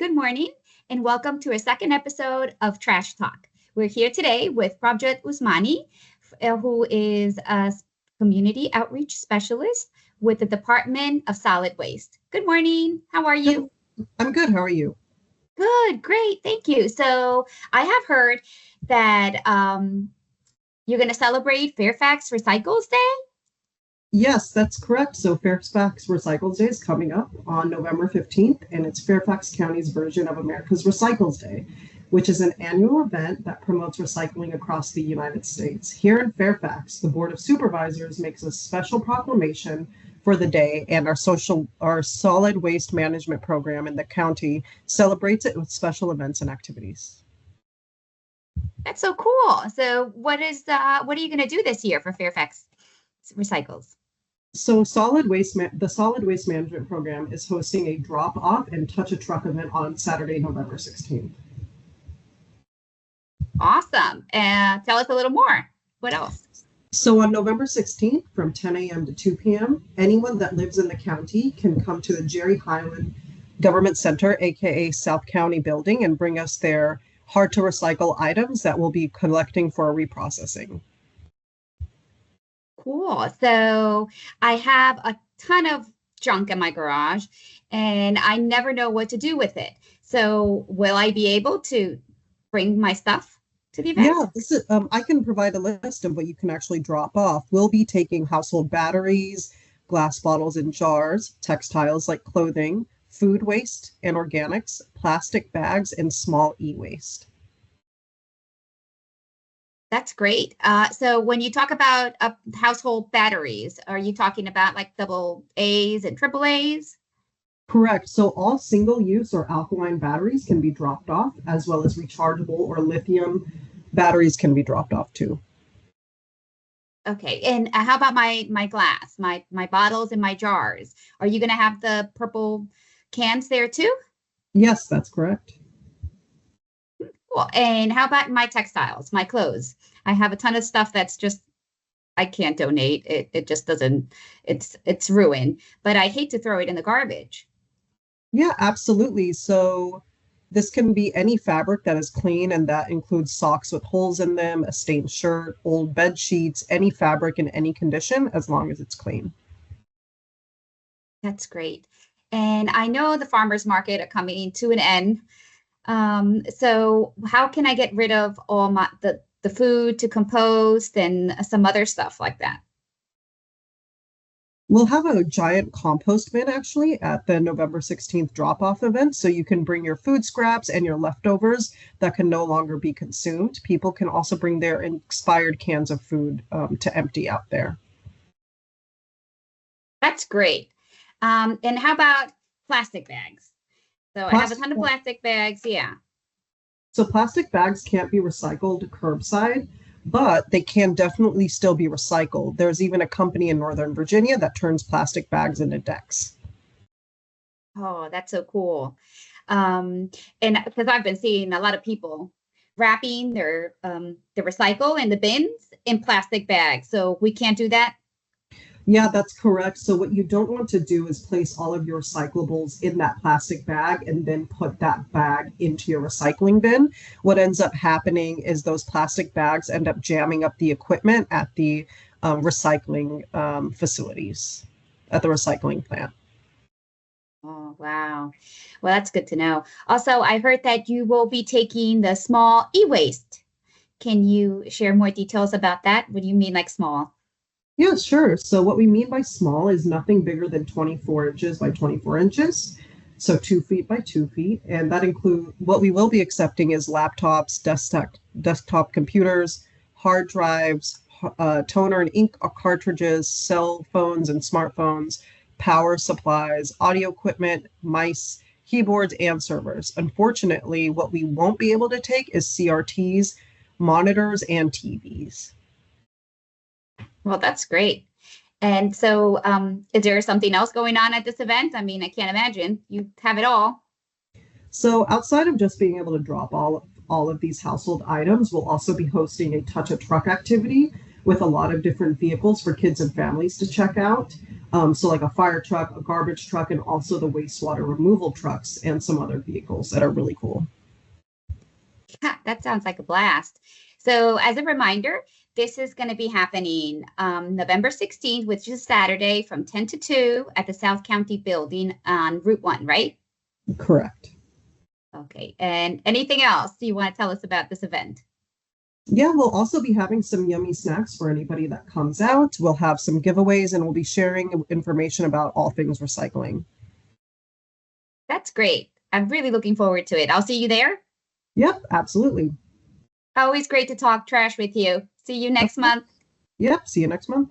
Good morning, and welcome to a second episode of Trash Talk. We're here today with Prabhat Usmani, who is a community outreach specialist with the Department of Solid Waste. Good morning. How are you? I'm good. How are you? Good, great. Thank you. So I have heard that you're going to celebrate Fairfax Recycles Day. Yes, that's correct. So Fairfax Recycles Day is coming up on November 15th, and it's Fairfax County's version of America's Recycles Day, which is an annual event that promotes recycling across the United States. Here in Fairfax, the Board of Supervisors makes a special proclamation for the day, and our solid waste management program in the county celebrates it with special events and activities. That's so cool. So what are you going to do this year for Fairfax Recycles? So the solid waste management program is hosting a drop off and touch a truck event on Saturday, November 16th. Awesome. Tell us a little more. What else? So on November 16th from 10 a.m. to 2 p.m., anyone that lives in the county can come to the Jerry Highland Government Center, aka South County building, and bring us their hard to recycle items that we'll be collecting for reprocessing. Cool. So I have a ton of junk in my garage and I never know what to do with it. So will I be able to bring my stuff to the event? Yeah, I can provide a list of what you can actually drop off. We'll be taking household batteries, glass bottles and jars, textiles like clothing, food waste and organics, plastic bags, and small e-waste. That's great. So when you talk about household batteries, are you talking about like double A's and triple A's? Correct. So all single-use or alkaline batteries can be dropped off, as well as rechargeable or lithium batteries can be dropped off too. Okay. And how about my glass, my bottles and my jars? Are you going to have the purple cans there too? Yes, that's correct. Cool. And how about my textiles, my clothes? I have a ton of stuff that's just, I can't donate. It just doesn't, it's ruined, but I hate to throw it in the garbage. Yeah, absolutely. So this can be any fabric that is clean, and that includes socks with holes in them, a stained shirt, old bed sheets, any fabric in any condition, as long as it's clean. That's great. And I know the farmers market are coming to an end. So how can I get rid of all the food to compost and some other stuff like that? We'll have a giant compost bin actually at the November 16th drop-off event, so you can bring your food scraps and your leftovers that can no longer be consumed. People can also bring their expired cans of food to empty out there. That's great. And how about plastic bags? So I have a ton of plastic bags. Yeah. So plastic bags can't be recycled curbside, but they can definitely still be recycled. There's even a company in Northern Virginia that turns plastic bags into decks. Oh, that's so cool. And because I've been seeing a lot of people wrapping their recycle in the bins in plastic bags. So we can't do that. Yeah, that's correct. So what you don't want to do is place all of your recyclables in that plastic bag and then put that bag into your recycling bin. What ends up happening is those plastic bags end up jamming up the equipment at the recycling facilities, at the recycling plant. Oh, wow. Well, that's good to know. Also, I heard that you will be taking the small e-waste. Can you share more details about that? What do you mean like small? Yeah, sure. So what we mean by small is nothing bigger than 24 inches by 24 inches. So 2 feet by 2 feet. And that includes what we will be accepting is laptops, desktop computers, hard drives, toner and ink cartridges, cell phones and smartphones, power supplies, audio equipment, mice, keyboards, and servers. Unfortunately, what we won't be able to take is CRTs, monitors, and TVs. Well, that's great. And so is there something else going on at this event? I mean, I can't imagine. You have it all. So outside of just being able to drop all of these household items, we'll also be hosting a touch a truck activity with a lot of different vehicles for kids and families to check out. So like a fire truck, a garbage truck, and also the wastewater removal trucks and some other vehicles that are really cool. Yeah, that sounds like a blast. So as a reminder, this is going to be happening November 16th, which is Saturday from 10 to 2 at the South County building on Route 1, right? Correct. Okay. And anything else you want to tell us about this event? Yeah, we'll also be having some yummy snacks for anybody that comes out. We'll have some giveaways and we'll be sharing information about all things recycling. That's great. I'm really looking forward to it. I'll see you there. Yep, absolutely. Always great to talk trash with you. See you next month. Yep, see you next month.